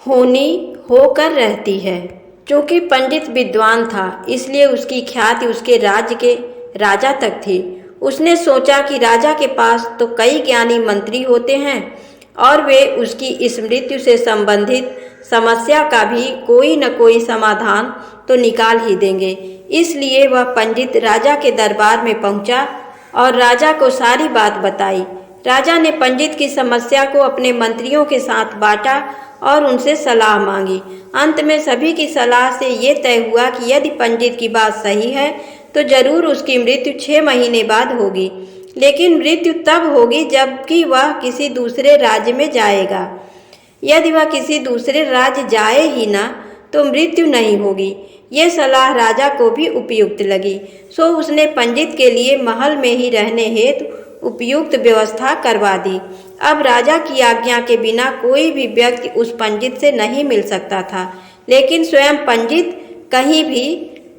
होनी होकर रहती है। चूंकि पंडित विद्वान था, इसलिए उसकी ख्याति उसके राज्य के राजा तक थी। उसने सोचा कि राजा के पास तो कई ज्ञानी मंत्री होते हैं और वे उसकी इस मृत्यु से संबंधित समस्या का भी कोई न कोई समाधान तो निकाल ही देंगे। इसलिए वह पंडित राजा के दरबार में पहुंचा और राजा को सारी बात बताई। राजा ने पंडित की समस्या को अपने मंत्रियों के साथ बांटा और उनसे सलाह मांगी। अंत में सभी की सलाह से ये तय हुआ कि यदि पंडित की बात सही है तो जरूर उसकी मृत्यु 6 महीने बाद होगी, लेकिन मृत्यु तब होगी जबकि वह किसी दूसरे राज्य में जाएगा। यदि वह किसी दूसरे राज्य जाए ही ना तो मृत्यु नहीं होगी। ये सलाह राजा को भी उपयुक्त लगी, सो उसने पंडित के लिए महल में ही रहने हेतु उपयुक्त व्यवस्था करवा दी। अब राजा की आज्ञा के बिना कोई भी व्यक्ति उस पंडित से नहीं मिल सकता था, लेकिन स्वयं पंडित कहीं भी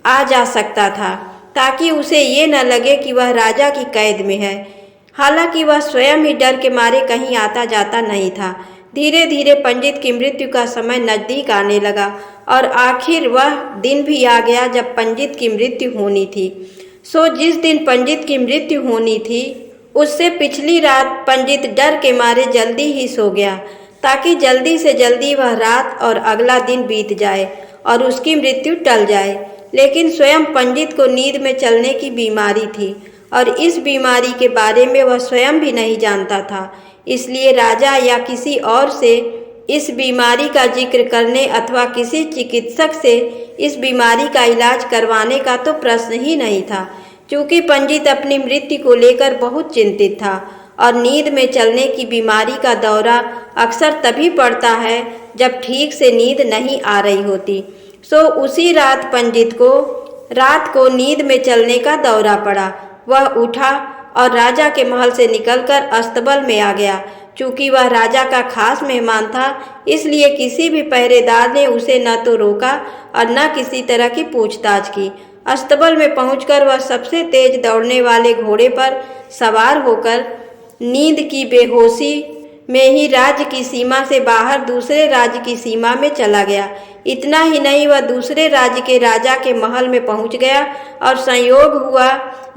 आ जा सकता था ताकि उसे ये न लगे कि वह राजा की कैद में है। हालांकि वह स्वयं ही डर के मारे कहीं आता जाता नहीं था। धीरे धीरे पंडित की मृत्यु का समय नजदीक आने लगा और आखिर वह दिन भी आ गया जब पंडित की मृत्यु होनी थी। सो जिस दिन पंडित की मृत्यु होनी थी उससे पिछली रात पंडित डर के मारे जल्दी ही सो गया ताकि जल्दी से जल्दी वह रात और अगला दिन बीत जाए और उसकी मृत्यु टल जाए। लेकिन स्वयं पंडित को नींद में चलने की बीमारी थी और इस बीमारी के बारे में वह स्वयं भी नहीं जानता था। इसलिए राजा या किसी और से इस बीमारी का जिक्र करने अथवा किसी चिकित्सक से इस बीमारी का इलाज करवाने का तो प्रश्न ही नहीं था। चूँकि पंडित अपनी मृत्यु को लेकर बहुत चिंतित था और नींद में चलने की बीमारी का दौरा अक्सर तभी पड़ता है जब ठीक से नींद नहीं आ रही होती। सो उसी रात पंडित को रात को नींद में चलने का दौरा पड़ा। वह उठा और राजा के महल से निकलकर अस्तबल में आ गया। चूँकि वह राजा का खास मेहमान था, इसलिए किसी भी पहरेदार ने उसे न तो रोका और न किसी तरह की पूछताछ की। अस्तबल में पहुंचकर वह सबसे तेज दौड़ने वाले घोड़े पर सवार होकर नींद की बेहोशी में ही राज्य की सीमा से बाहर दूसरे राज्य की सीमा में चला गया। इतना ही नहीं, वह दूसरे राज्य के राजा के महल में पहुंच गया और संयोग हुआ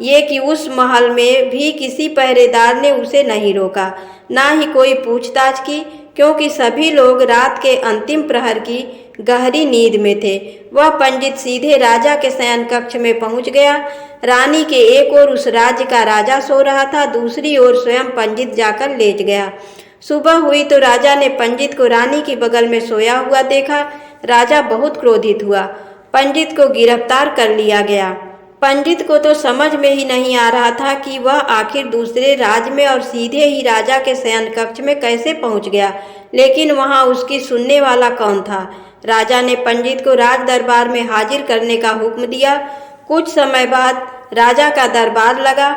ये कि उस महल में भी किसी पहरेदार ने उसे नहीं रोका, ना ही कोई पूछताछ की, क्योंकि सभी लोग रात के अंतिम प्रहर की गहरी नींद में थे। वह पंडित सीधे राजा के शयन कक्ष में पहुंच गया। रानी के एक ओर उस राज्य का राजा सो रहा था, दूसरी ओर स्वयं पंडित जाकर लेट गया। सुबह हुई तो राजा ने पंडित को रानी के बगल में सोया हुआ देखा। राजा बहुत क्रोधित हुआ। पंडित को गिरफ्तार कर लिया गया। पंडित को तो समझ में ही नहीं आ रहा था कि वह आखिर दूसरे राज्य में और सीधे ही राजा के शयन कक्ष में कैसे पहुंच गया, लेकिन वहां उसकी सुनने वाला कौन था। राजा ने पंडित को राज दरबार में हाजिर करने का हुक्म दिया। कुछ समय बाद राजा का दरबार लगा,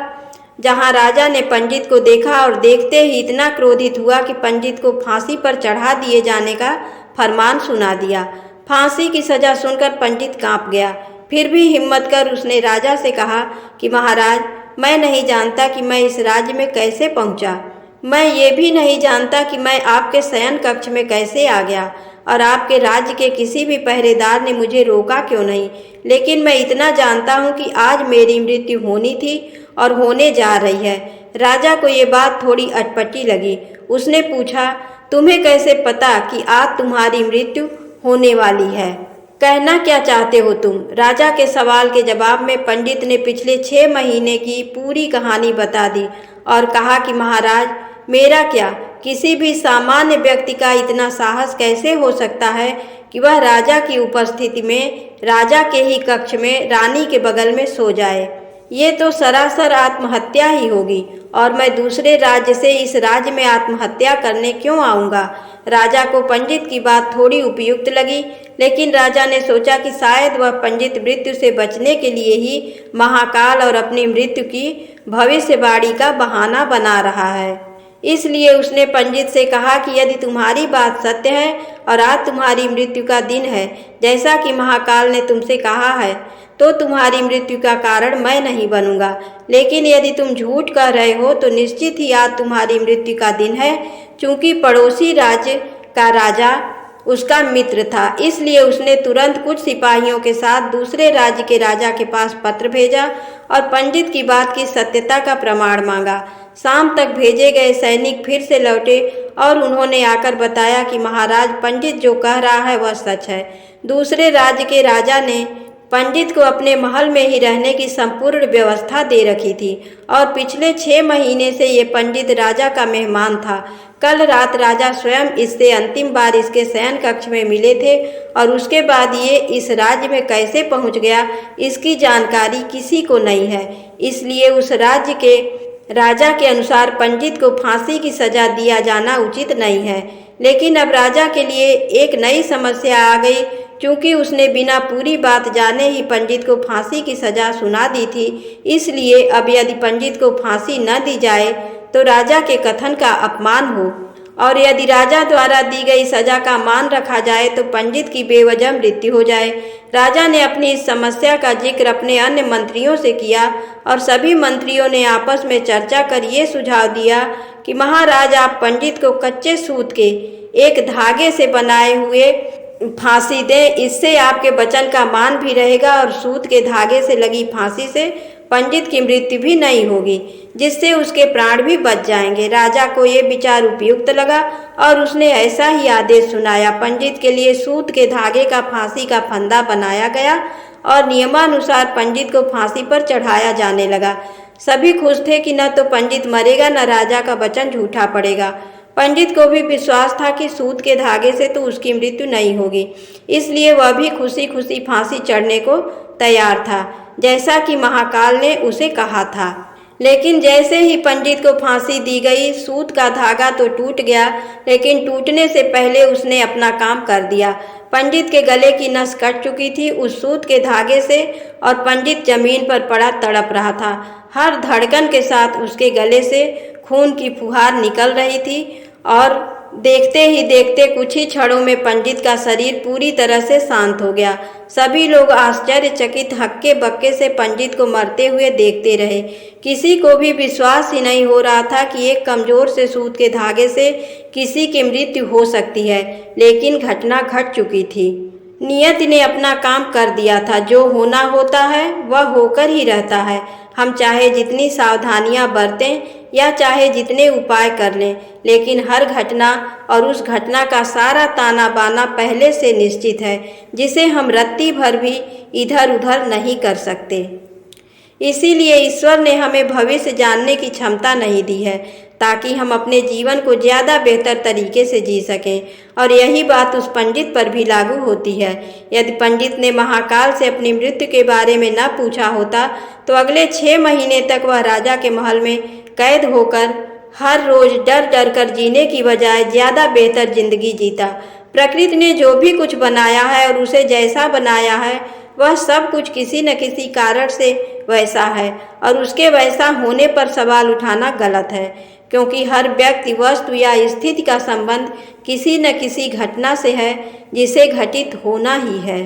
जहां राजा ने पंडित को देखा और देखते ही इतना क्रोधित हुआ कि पंडित को फांसी पर चढ़ा दिए जाने का फरमान सुना दिया। फांसी की सजा सुनकर पंडित कांप गया। फिर भी हिम्मत कर उसने राजा से कहा कि महाराज, मैं नहीं जानता कि मैं इस राज्य में कैसे पहुंचा। मैं ये भी नहीं जानता कि मैं आपके शयन कक्ष में कैसे आ गया और आपके राज्य के किसी भी पहरेदार ने मुझे रोका क्यों नहीं। लेकिन मैं इतना जानता हूँ कि आज मेरी मृत्यु होनी थी और होने जा रही है। राजा को ये बात थोड़ी अटपटी लगी। उसने पूछा, तुम्हें कैसे पता कि आज तुम्हारी मृत्यु होने वाली है? कहना क्या चाहते हो तुम? राजा के सवाल के जवाब में पंडित ने पिछले 6 महीने की पूरी कहानी बता दी और कहा कि महाराज, मेरा क्या, किसी भी सामान्य व्यक्ति का इतना साहस कैसे हो सकता है कि वह राजा की उपस्थिति में राजा के ही कक्ष में रानी के बगल में सो जाए। ये तो सरासर आत्महत्या ही होगी और मैं दूसरे राज्य से इस राज्य में आत्महत्या करने क्यों आऊँगा। राजा को पंडित की बात थोड़ी उपयुक्त लगी, लेकिन राजा ने सोचा कि शायद वह पंडित मृत्यु से बचने के लिए ही महाकाल और अपनी मृत्यु की भविष्यवाणी का बहाना बना रहा है। इसलिए उसने पंडित से कहा कि यदि तुम्हारी बात सत्य है और आज तुम्हारी मृत्यु का दिन है, जैसा कि महाकाल ने तुमसे कहा है, तो तुम्हारी मृत्यु का कारण मैं नहीं बनूंगा। लेकिन यदि तुम झूठ कह रहे हो तो निश्चित ही आज तुम्हारी मृत्यु का दिन है, क्योंकि पड़ोसी राज्य का राजा उसका मित्र था, इसलिए उसने तुरंत कुछ सिपाहियों के साथ दूसरे राज्य के राजा के पास पत्र भेजा और पंडित की बात की सत्यता का प्रमाण मांगा। शाम तक भेजे गए सैनिक फिर से लौटे और उन्होंने आकर बताया कि महाराज, पंडित जो कह रहा है वह सच है। दूसरे राज्य के राजा ने पंडित को अपने महल में ही रहने की संपूर्ण व्यवस्था दे रखी थी और पिछले 6 महीने से ये पंडित राजा का मेहमान था। कल रात राजा स्वयं इससे अंतिम बार इसके शयन कक्ष में मिले थे और उसके बाद ये इस राज्य में कैसे पहुंच गया, इसकी जानकारी किसी को नहीं है। इसलिए उस राज्य के राजा के अनुसार पंडित को फांसी की सजा दिया जाना उचित नहीं है। लेकिन अब राजा के लिए एक नई समस्या आ गई, क्योंकि उसने बिना पूरी बात जाने ही पंडित को फांसी की सजा सुना दी थी। इसलिए अब यदि पंडित को फांसी न दी जाए तो राजा के कथन का अपमान हो, और यदि राजा द्वारा दी गई सजा का मान रखा जाए तो पंडित की बेवजह मृत्यु हो जाए। राजा ने अपनी इस समस्या का जिक्र अपने अन्य मंत्रियों से किया और सभी मंत्रियों ने आपस में चर्चा कर ये सुझाव दिया कि महाराज, आप पंडित को कच्चे सूत के एक धागे से बनाए हुए फांसी दें। इससे आपके वचन का मान भी रहेगा और सूत के धागे से लगी फांसी से पंडित की मृत्यु भी नहीं होगी, जिससे उसके प्राण भी बच जाएंगे। राजा को ये विचार उपयुक्त लगा और उसने ऐसा ही आदेश सुनाया। पंडित के लिए सूत के धागे का फांसी का फंदा बनाया गया और नियमानुसार पंडित को फांसी पर चढ़ाया जाने लगा। सभी खुश थे कि न तो पंडित मरेगा न राजा का वचन झूठा पड़ेगा। पंडित को भी विश्वास था कि सूत के धागे से तो उसकी मृत्यु नहीं होगी, इसलिए वह भी खुशी खुशी फांसी चढ़ने को तैयार था, जैसा कि महाकाल ने उसे कहा था। लेकिन जैसे ही पंडित को फांसी दी गई, सूत का धागा तो टूट गया, लेकिन टूटने से पहले उसने अपना काम कर दिया। पंडित के गले की नस कट चुकी थी उस सूत के धागे से और पंडित जमीन पर पड़ा तड़प रहा था। हर धड़कन के साथ उसके गले से खून की फुहार निकल रही थी और देखते ही देखते कुछ ही क्षणों में पंडित का शरीर पूरी तरह से शांत हो गया। सभी लोग आश्चर्यचकित हक्के बक्के से पंडित को मरते हुए देखते रहे। किसी को भी विश्वास ही नहीं हो रहा था कि एक कमजोर से सूत के धागे से किसी की मृत्यु हो सकती है, लेकिन घटना घट चुकी थी। नियति ने अपना काम कर दिया था। जो होना होता है वह होकर ही रहता है। हम चाहे जितनी सावधानियां बरतें या चाहे जितने उपाय कर लें, लेकिन हर घटना और उस घटना का सारा ताना बाना पहले से निश्चित है, जिसे हम रत्ती भर भी इधर उधर नहीं कर सकते। इसीलिए ईश्वर ने हमें भविष्य जानने की क्षमता नहीं दी है, ताकि हम अपने जीवन को ज़्यादा बेहतर तरीके से जी सकें। और यही बात उस पंडित पर भी लागू होती है। यदि पंडित ने महाकाल से अपनी मृत्यु के बारे में न पूछा होता तो अगले 6 महीने तक वह राजा के महल में कैद होकर हर रोज डर डर कर जीने की बजाय ज़्यादा बेहतर जिंदगी जीता। प्रकृति ने जो भी कुछ बनाया है और उसे जैसा बनाया है, वह सब कुछ किसी न किसी कारण से वैसा है, और उसके वैसा होने पर सवाल उठाना गलत है, क्योंकि हर व्यक्ति, वस्तु या स्थिति का संबंध किसी न किसी घटना से है, जिसे घटित होना ही है।